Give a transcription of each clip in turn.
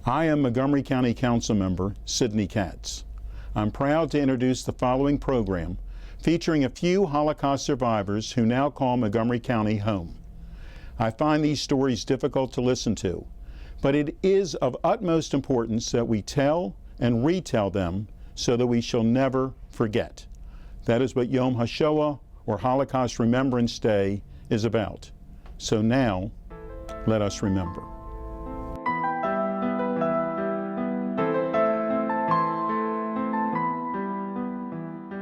I am Montgomery County Council Member Sidney Katz. I'm proud to introduce the following program featuring a few Holocaust survivors who now call Montgomery County home. I find these stories difficult to listen to, but it is of utmost importance that we tell and retell them so that we shall never forget. That is what Yom HaShoah, or Holocaust Remembrance Day, is about. So now, let us remember.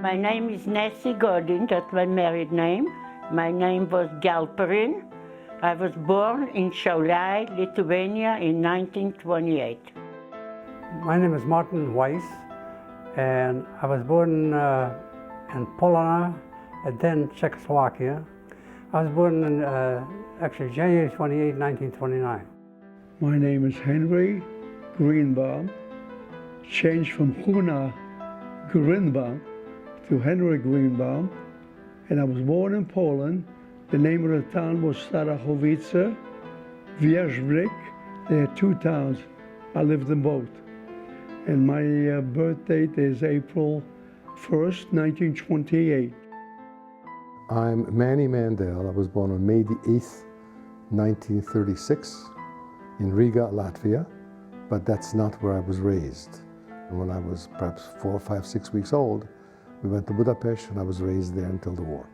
My name is Nancy Godin, that's my married name. My name was Galperin. I was born in Šiauliai, Lithuania in 1928. My name is Martin Weiss, and I was born in Poland and then Czechoslovakia. I was born in actually January 28, 1929. My name is Henry Greenbaum, changed from Huna Greenbaum to Henry Greenbaum, and I was born in Poland. The name of the town was Starachowice, Wierzblik. They had two towns. I lived in both. And my birth date is April 1st, 1928. I'm Manny Mandel. I was born on May the 8th, 1936 in Riga, Latvia, but that's not where I was raised. And when I was perhaps 4, 5, 6 weeks old, we went to Budapest and I was raised there until the war.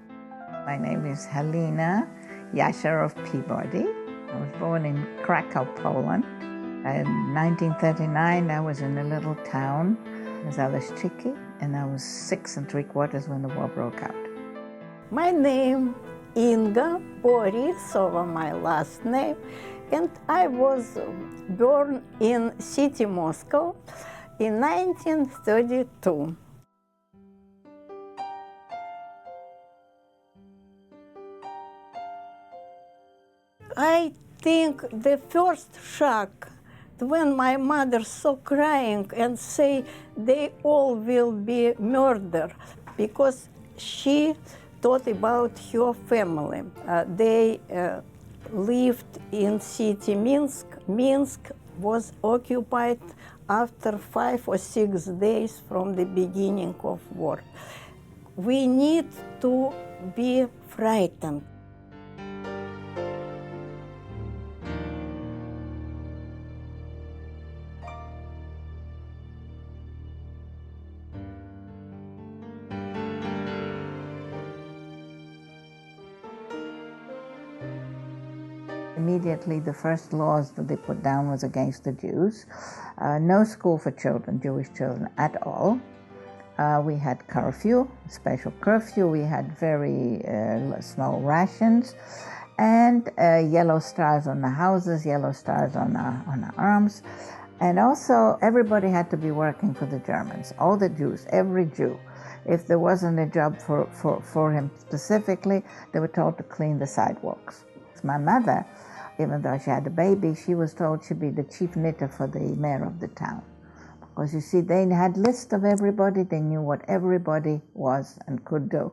My name is Halina Yasharov Peabody. I was born in Krakow, Poland. In 1939, I was in a little town, Zaleśniki, and I was 6 3/4 when the war broke out. My name Inga Borisova, my last name, and I was born in city Moscow in 1932. I think the first shock when my mother saw crying and say they all will be murdered, because she thought about her family. They lived in city Minsk. Minsk was occupied after 5 or 6 days from the beginning of war. We need to be frightened. Immediately, the first laws that they put down was against the Jews. No school for children, Jewish children at all. We had curfew, special curfew. We had very small rations, and yellow stars on the houses, yellow stars on our arms. And also, everybody had to be working for the Germans, all the Jews, every Jew. If there wasn't a job for him specifically, they were told to clean the sidewalks. My mother, even though she had a baby, she was told she'd be the chief knitter for the mayor of the town. Because you see, they had list of everybody, they knew what everybody was and could do.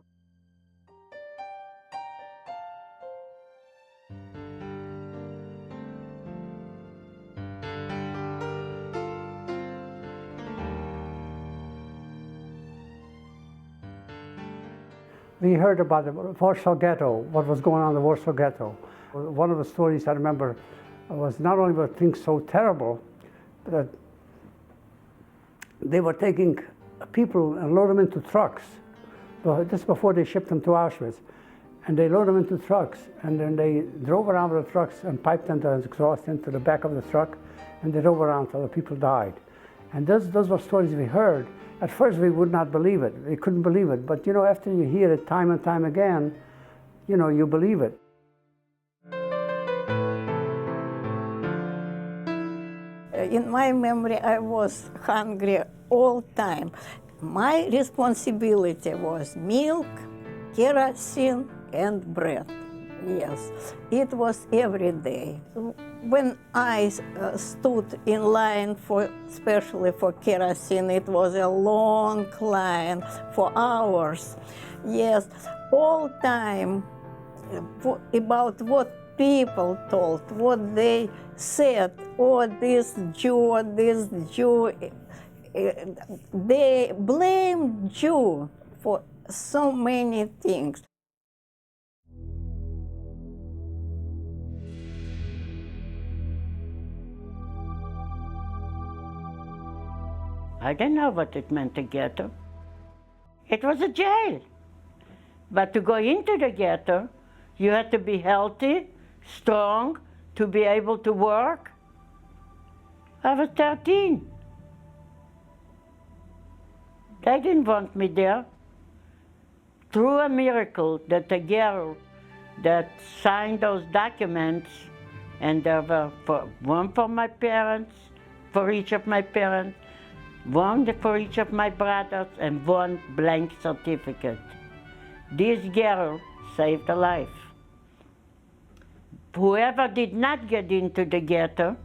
We heard about the Warsaw Ghetto, what was going on in the Warsaw Ghetto. One of the stories I remember was not only were things so terrible, but that they were taking people and load them into trucks. This before they shipped them to Auschwitz. And they load them into trucks, and then they drove around with the trucks and piped them the exhaust into the back of the truck, and they drove around till the people died. And those were stories we heard. At first we would not believe it, we couldn't believe it, but you know, after you hear it time and time again, you know, you believe it. In my memory, I was hungry all time. My responsibility was milk, kerosene, and bread. Yes, it was every day. When I stood in line especially for kerosene, it was a long line for hours. Yes, all time about what people told, what they said, oh, this Jew, this Jew. They blame Jew for so many things. I didn't know what it meant to ghetto. It was a jail. But to go into the ghetto, you had to be healthy, strong, to be able to work. I was 13. They didn't want me there. Through a miracle that the girl that signed those documents, and there were one for my parents, for each of my parents, one for each of my brothers, and one blank certificate. This girl saved a life. Whoever did not get into the ghetto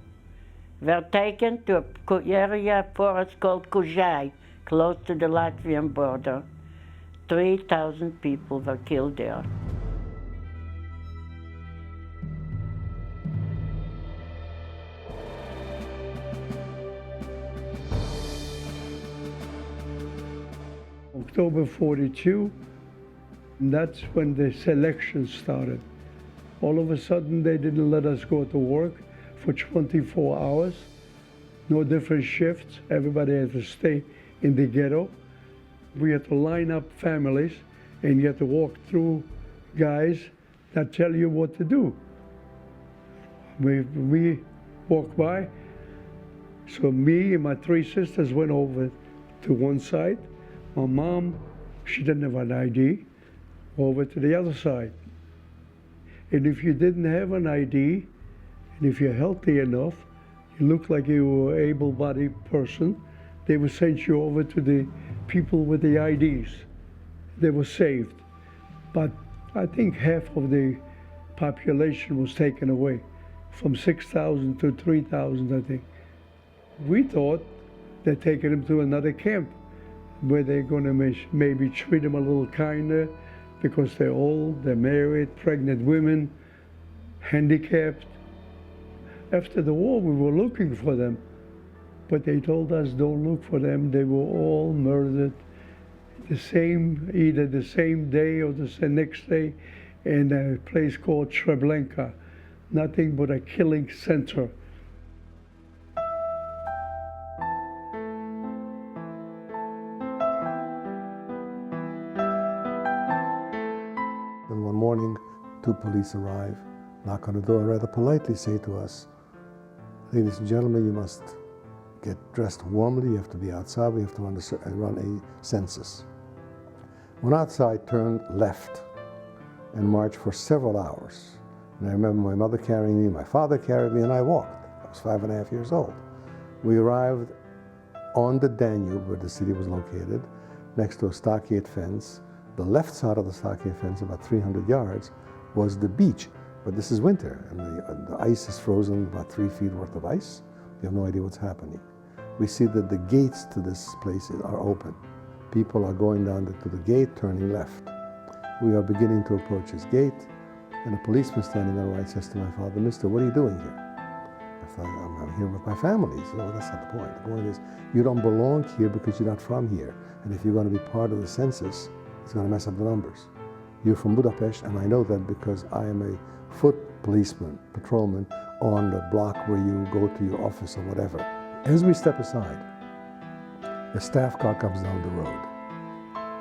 were taken to an area forest called Kujai, close to the Latvian border. 3,000 people were killed there. October 42, and that's when the selection started. All of a sudden, they didn't let us go to work for 24 hours, no different shifts. Everybody had to stay in the ghetto. We had to line up families, and you had to walk through guys that tell you what to do. We walked by, so me and my three sisters went over to one side. My mom, she didn't have an ID, over to the other side. And if you didn't have an ID, and if you're healthy enough, you look like you were an able-bodied person, they would send you over to the people with the IDs. They were saved. But I think half of the population was taken away, from 6,000 to 3,000, I think. We thought they're taking them to another camp where they're going to maybe treat them a little kinder because they're old, they're married, pregnant women, handicapped. After the war, we were looking for them, but they told us don't look for them. They were all murdered either the same day or the next day in a place called Treblinka. Nothing but a killing center. Then one morning, two police arrive, knock on the door, and rather politely say to us, ladies and gentlemen, you must get dressed warmly, you have to be outside, we have to run a census. Went outside, turned left, and marched for several hours. And I remember my mother carrying me, my father carried me, and I walked. I was 5.5 years old. We arrived on the Danube, where the city was located, next to a stockade fence. The left side of the stockade fence, about 300 yards, was the beach. But this is winter, and the ice is frozen, about 3 feet worth of ice. You have no idea what's happening. We see that the gates to this place are open. People are going down to the gate, turning left. We are beginning to approach this gate, and a policeman standing on the right says to my father, "Mister, what are you doing here?" I thought, I'm here with my family. So that's not the point. The point is, you don't belong here because you're not from here. And if you're going to be part of the census, it's going to mess up the numbers. You're from Budapest, and I know that because I am a foot policeman, patrolman, on the block where you go to your office or whatever. As we step aside, a staff car comes down the road.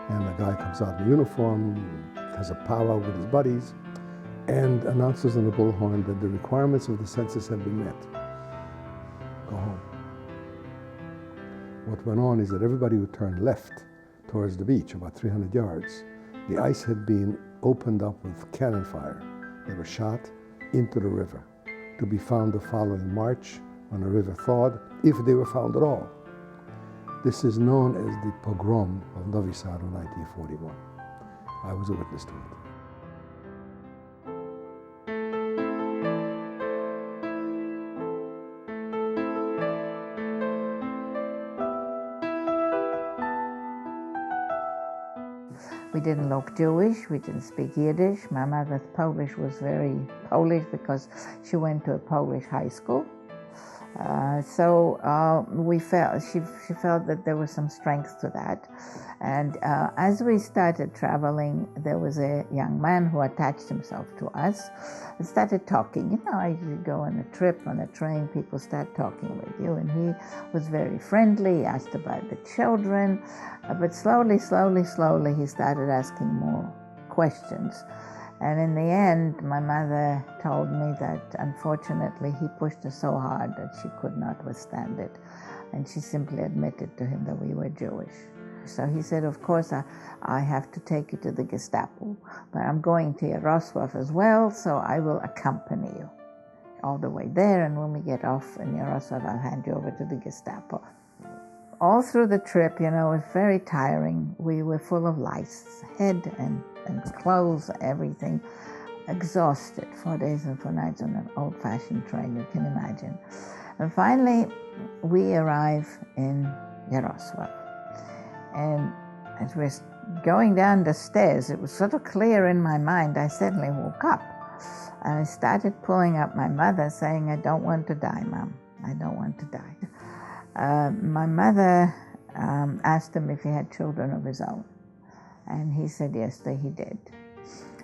And a guy comes out in uniform, has a powwow with his buddies, and announces on the bullhorn that the requirements of the census have been met. Go home. What went on is that everybody who turned left towards the beach, about 300 yards, the ice had been opened up with cannon fire. They were shot into the river, to be found the following March when the river thawed, if they were found at all. This is known as the pogrom of Novi Sad in 1941. I was a witness to it. We didn't look Jewish, we didn't speak Yiddish. My mother's Polish was very Polish because she went to a Polish high school. She felt that there was some strength to that. And as we started traveling, there was a young man who attached himself to us and started talking. You know, as you go on a trip, on a train, people start talking with you. And he was very friendly, he asked about the children, but slowly, he started asking more questions. And in the end, my mother told me that unfortunately he pushed her so hard that she could not withstand it. And she simply admitted to him that we were Jewish. So he said, of course, I have to take you to the Gestapo, but I'm going to Yaroslavl as well, so I will accompany you all the way there. And when we get off in Yaroslavl, I'll hand you over to the Gestapo. All through the trip, you know, it was very tiring. We were full of lice, head and clothes, everything. Exhausted, 4 days and 4 nights on an old-fashioned train, you can imagine. And finally, we arrive in Yaroslavl. And as we're going down the stairs, it was sort of clear in my mind. I suddenly woke up. And I started pulling up my mother, saying, I don't want to die, Mom. I don't want to die. My mother asked him if he had children of his own. And he said yes, that he did.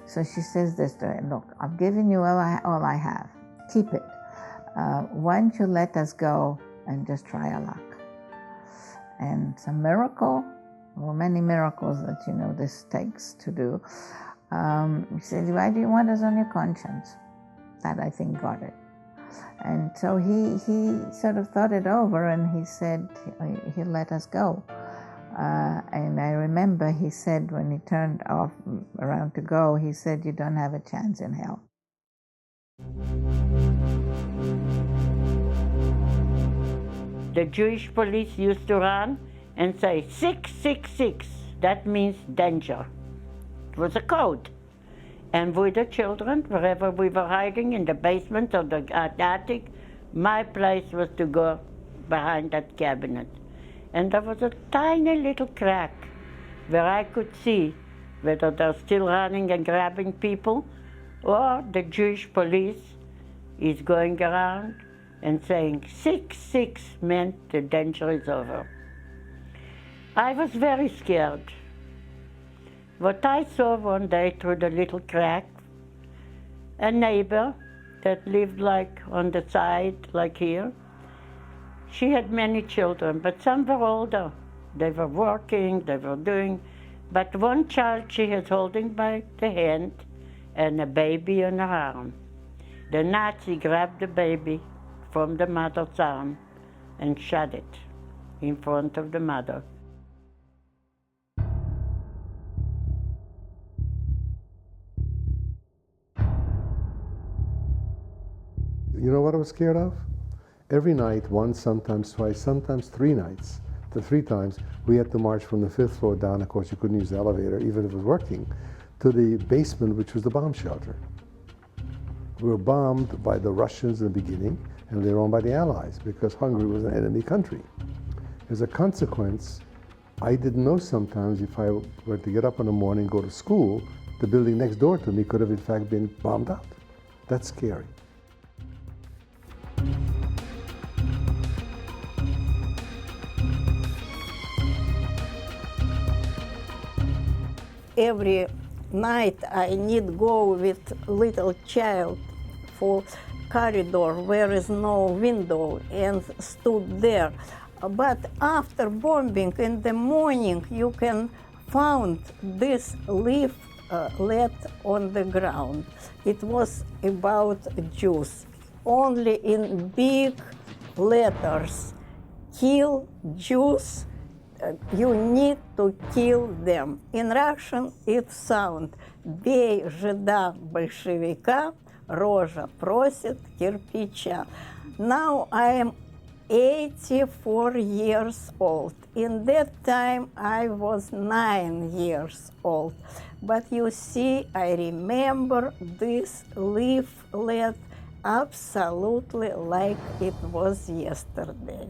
So she says this to him, look, I've given you all I have. Keep it. Why don't you let us go and just try our luck? And it's a miracle, or many miracles that, you know, this takes to do. He said, why do you want us on your conscience? That, I think, got it. And so he sort of thought it over, and he said he'll let us go. And I remember he said when he turned off around to go, he said, you don't have a chance in hell. The Jewish police used to run and say 666. That means danger. It was a code. And with the children, wherever we were hiding, in the basement or the attic, my place was to go behind that cabinet. And there was a tiny little crack where I could see whether they're still running and grabbing people, or the Jewish police is going around and saying 666 meant the danger is over. I was very scared. What I saw one day through the little crack, a neighbor that lived like on the side, like here. She had many children, but some were older. They were working, they were doing, but one child she was holding by the hand and a baby on her arm. The Nazi grabbed the baby from the mother's arm and shot it in front of the mother. You know what I was scared of? Every night, once, sometimes twice, sometimes 3 nights, the 3 times, we had to march from the 5th floor down. Of course, you couldn't use the elevator, even if it was working, to the basement, which was the bomb shelter. We were bombed by the Russians in the beginning, and later on by the Allies, because Hungary was an enemy country. As a consequence, I didn't know sometimes if I were to get up in the morning, go to school, the building next door to me could have in fact been bombed out. That's scary. Every night I need go with little child for corridor where is no window and stood there. But after bombing in the morning, you can found this leaf left on the ground. It was about Jews. Only in big letters, kill Jews. You need to kill them. In Russian it sounds «Бей жида большевика, рожа просит кирпича». Now I am 84 years old. In that time I was 9 years old. But you see, I remember this leaflet absolutely like it was yesterday.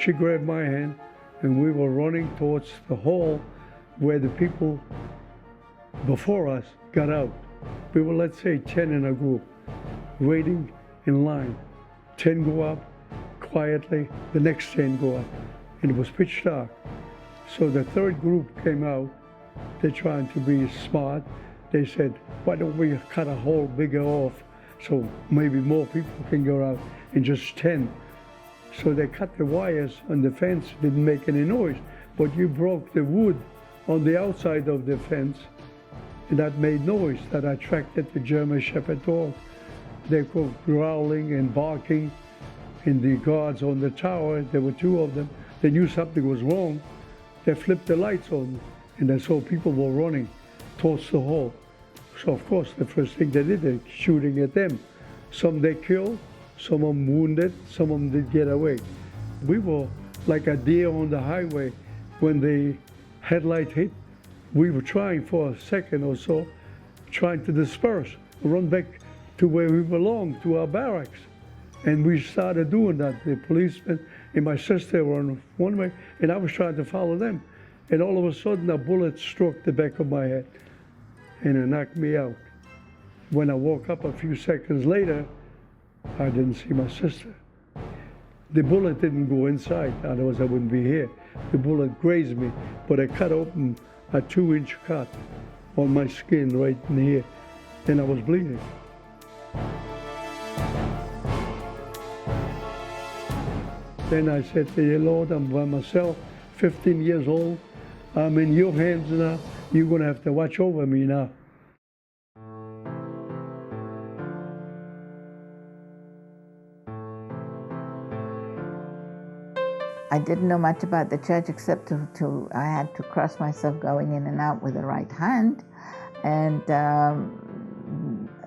she grabbed my hand, and we were running towards the hall where the people before us got out. We were, let's say, 10 in a group, waiting in line. 10 go up quietly, the next 10 go up, and it was pitch dark. So the third group came out. They're trying to be smart. They said, why don't we cut a hole bigger off so maybe more people can go out, and just 10. So they cut the wires on the fence, didn't make any noise, but you broke the wood on the outside of the fence, and that made noise that attracted the German Shepherd dog. They were growling and barking, and the guards on the tower, there were 2 of them, they knew something was wrong. They flipped the lights on, and they saw people were running towards the hall. So of course, the first thing they did, they're shooting at them. Some they killed, some of them wounded, some of them did get away. We were like a deer on the highway. When the headlight hit, we were trying for a second or so, trying to disperse, run back to where we belong, to our barracks. And we started doing that. The policemen and my sister were on one way, and I was trying to follow them. And all of a sudden, a bullet struck the back of my head, and it knocked me out. When I woke up a few seconds later, I didn't see my sister. The bullet didn't go inside, otherwise I wouldn't be here. The bullet grazed me, but it cut open a 2-inch cut on my skin right in here, and I was bleeding. Then I said to the Lord, I'm by myself, 15 years old. I'm in your hands now. You're going to have to watch over me now. I didn't know much about the church except I had to cross myself going in and out with the right hand, and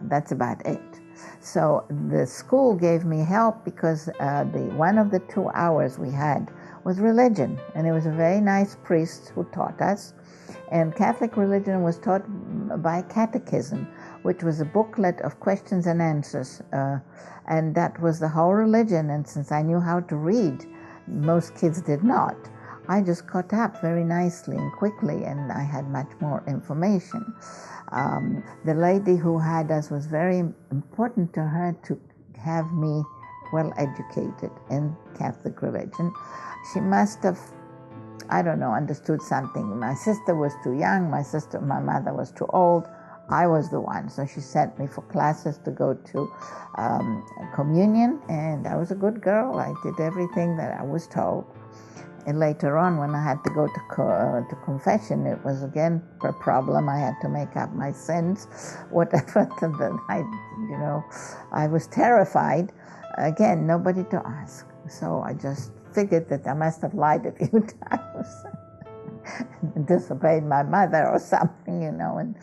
that's about it. So the school gave me help because one of the 2 hours we had was religion, and it was a very nice priest who taught us. And Catholic religion was taught by catechism, which was a booklet of questions and answers, and that was the whole religion. And since I knew how to read, most kids did not, I just caught up very nicely and quickly, and I had much more information. The lady who had us was very important to her to have me well educated in Catholic religion. She must have, I don't know, understood something. My sister was too young, my mother was too old. I was the one, so she sent me for classes to go to communion, and I was a good girl. I did everything that I was told. And later on, when I had to go to confession, it was again a problem. I had to make up my sins, whatever. I was terrified. Again, nobody to ask. So I just figured that I must have lied a few times, and disobeyed my mother or something, And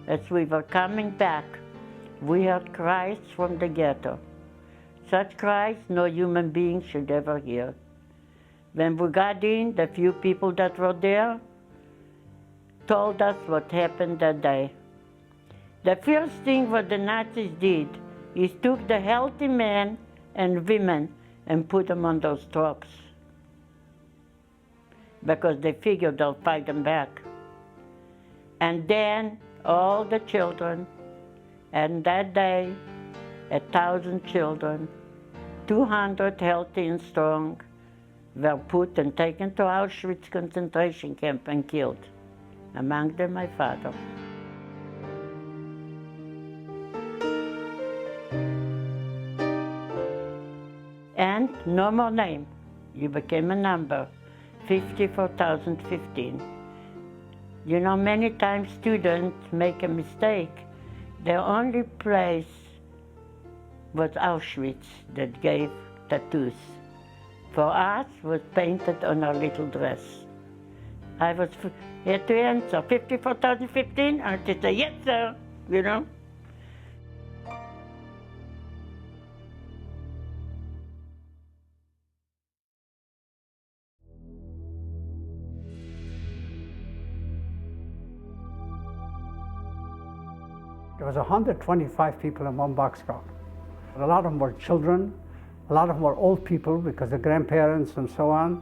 as we were coming back, we heard cries from the ghetto. Such cries no human being should ever hear. When we got in, the few people that were there told us what happened that day. The first thing what the Nazis did is took the healthy men and women and put them on those trucks, because they figured they'll fight them back. And then all the children, and that day, 1,000 children, 200 healthy and strong, were put and taken to Auschwitz concentration camp and killed, among them my father. And no more name. You became a number, 54,015. You know, many times students make a mistake. The only place was Auschwitz that gave tattoos. For us, was painted on our little dress. I was here to answer, 54,015, and I said, yes, sir, There was 125 people in one boxcar. A lot of them were children, a lot of them were old people because of grandparents and so on.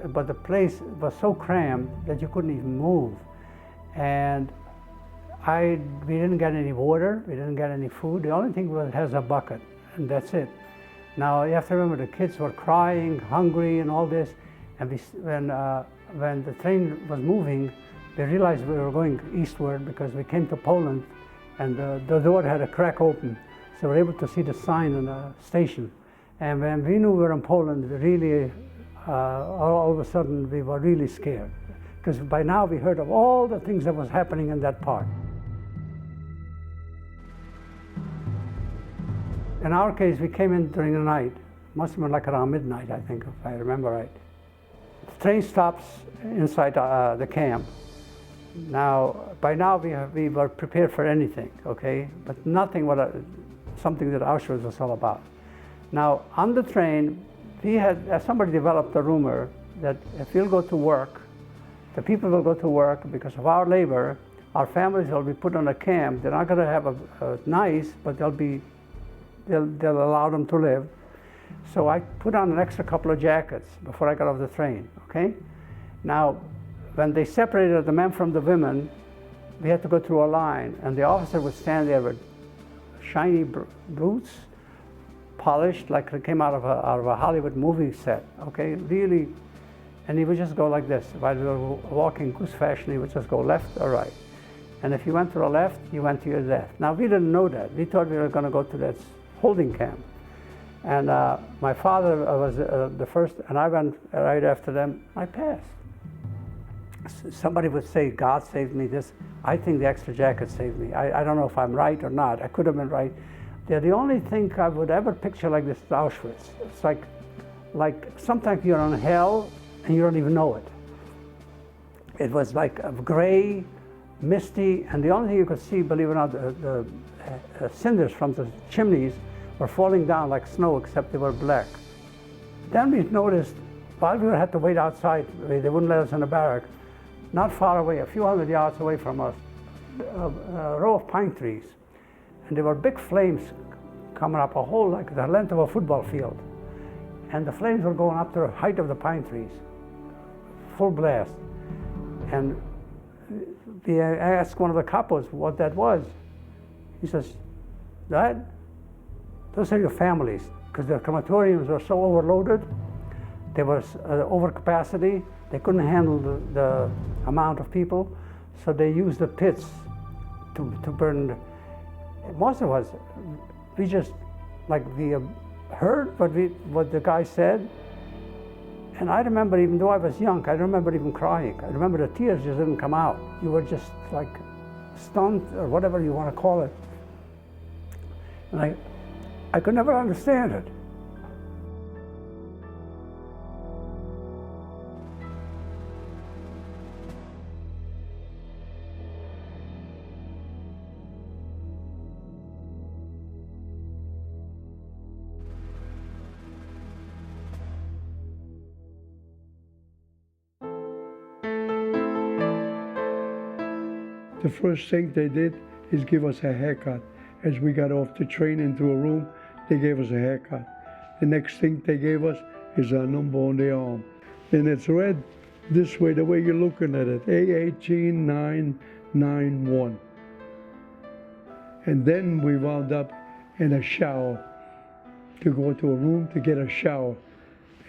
But the place was so crammed that you couldn't even move. And we didn't get any water, we didn't get any food. The only thing was it has a bucket, and that's it. Now you have to remember the kids were crying, hungry, and all this. And when the train was moving, we realized we were going eastward because we came to Poland, and the door had a crack open, so we were able to see the sign on the station. And when we knew we were in Poland, we really, all of a sudden, we were really scared, because by now we heard of all the things that was happening in that part. In our case, we came in during the night. Must have been like around midnight, I think, if I remember right. The train stops inside the camp. Now, by now we were prepared for anything, okay? But nothing what something that Auschwitz was all about. Now, on the train, we had somebody developed a rumor that if we'll go to work, the people will go to work because of our labor. Our families will be put on a camp. They're not going to have a nice, but they'll allow them to live. So I put on an extra couple of jackets before I got off the train, okay? Now, when they separated the men from the women, we had to go through a line, and the officer would stand there with shiny boots, polished like it came out of a Hollywood movie set, okay? Really, and he would just go like this. While we were walking goose fashion, he would just go left or right. And if you went to the left, you went to your death. Now, we didn't know that. We thought we were going to go to that holding camp. And my father was the first, and I went right after them. I passed. Somebody would say, God saved me this. I think the extra jacket saved me. I don't know if I'm right or not. I could have been right. They're the only thing I would ever picture like this is Auschwitz. It's like sometimes you're on hell and you don't even know it. It was like a gray, misty, and the only thing you could see, believe it or not, the cinders from the chimneys were falling down like snow, except they were black. Then we noticed, while we had to wait outside, they wouldn't let us in the barrack, not far away, a few hundred yards away from us, a row of pine trees. And there were big flames coming up a whole, like the length of a football field. And the flames were going up to the height of the pine trees, full blast. And I asked one of the couples what that was. He says, Dad, those are your families, because the crematoriums were so overloaded. There was overcapacity. They couldn't handle the amount of people, so they used the pits to burn. Most of us, we just, like, we heard what the guy said, and I remember, even though I was young, I remember even crying. I remember the tears just didn't come out. You were just like stunned, or whatever you want to call it. And I could never understand it. The first thing they did is give us a haircut. As we got off the train into a room, they gave us a haircut. The next thing they gave us is a number on the arm. And it's read this way, the way you're looking at it, A18991. And then we wound up in a shower, to go to a room to get a shower.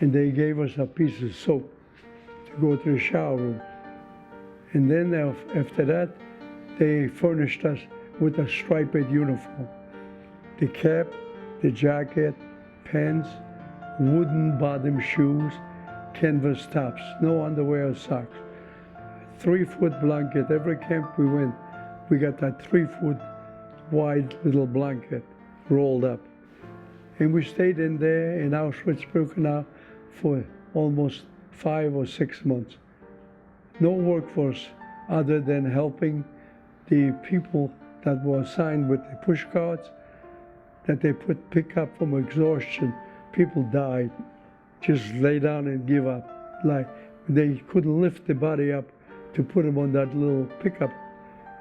And they gave us a piece of soap to go to the shower room. And then after that, they furnished us with a striped uniform. The cap, the jacket, pants, wooden bottom shoes, canvas tops, no underwear or socks. 3-foot blanket. Every camp we went, we got that 3-foot wide little blanket rolled up. And we stayed in there in Auschwitz-Birkenau for almost 5 or 6 months. No workforce other than helping the people that were assigned with the push carts that they pick up from exhaustion. People died, just lay down and give up. Like they couldn't lift the body up to put him on that little pickup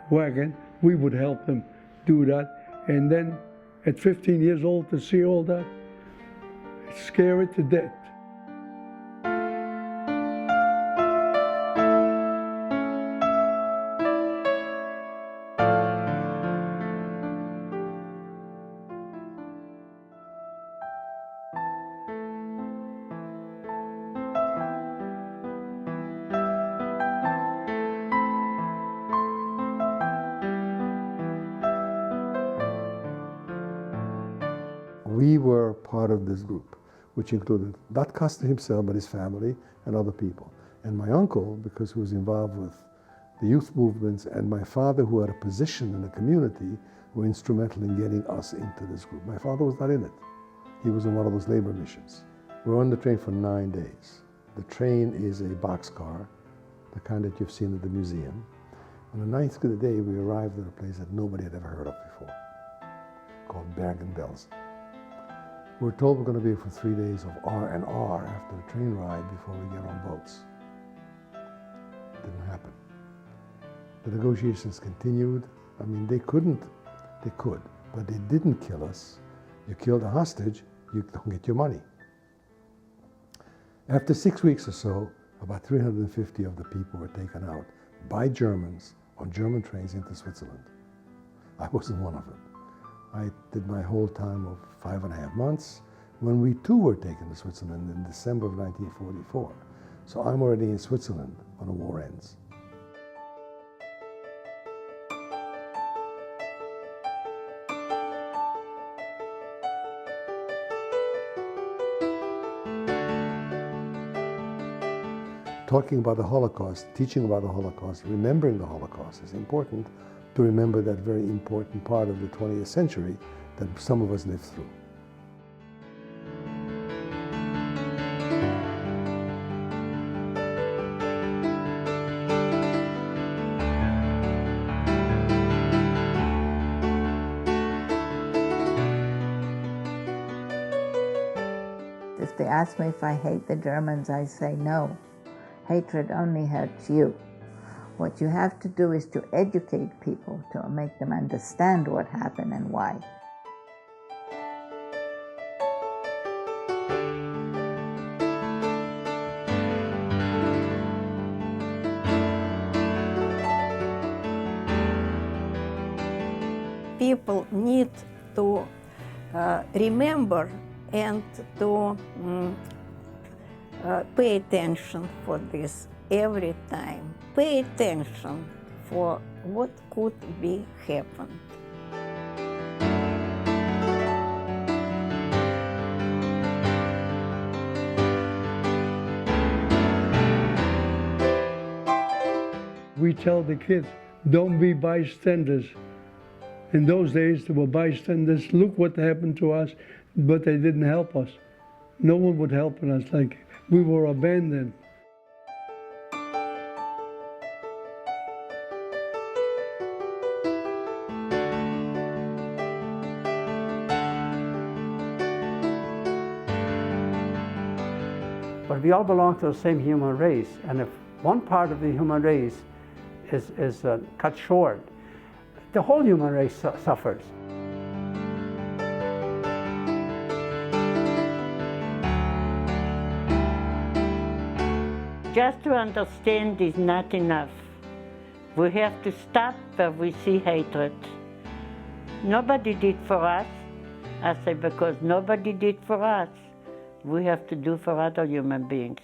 wagon. We would help them do that. And then at 15 years old to see all that, it's scary to death. We were part of this group, which included not Custer himself, but his family and other people. And my uncle, because he was involved with the youth movements, and my father, who had a position in the community, were instrumental in getting us into this group. My father was not in it. He was in one of those labor missions. We were on the train for 9 days. The train is a boxcar, the kind that you've seen at the museum. On the ninth day, we arrived at a place that nobody had ever heard of before, called Bergen-Belsen. We're told we're going to be here for 3 days of R&R after the train ride before we get on boats. Didn't happen. The negotiations continued. I mean, they could, but they didn't kill us. You killed a hostage, you don't get your money. After 6 weeks or so, about 350 of the people were taken out by Germans on German trains into Switzerland. I wasn't one of them. I did my whole time of 5.5 months when we too were taken to Switzerland in December of 1944. So I'm already in Switzerland when the war ends. Talking about the Holocaust, teaching about the Holocaust, remembering the Holocaust is important to remember that very important part of the 20th century that some of us lived through. If they ask me if I hate the Germans, I say no. Hatred only hurts you. What you have to do is to educate people, to make them understand what happened and why. People need to remember and to pay attention for this every time. Pay attention for what could be happened. We tell the kids, don't be bystanders. In those days, there were bystanders. Look what happened to us, but they didn't help us. No one would help us, like we were abandoned. But we all belong to the same human race, and if one part of the human race is cut short, the whole human race suffers. Just to understand is not enough. We have to stop where we see hatred. Nobody did for us. I say because nobody did for us, we have to do for other human beings.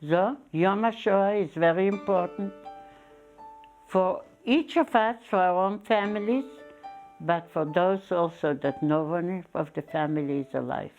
So, Yom HaShoah is very important for each of us, for our own families, but for those also that no one of the family is alive.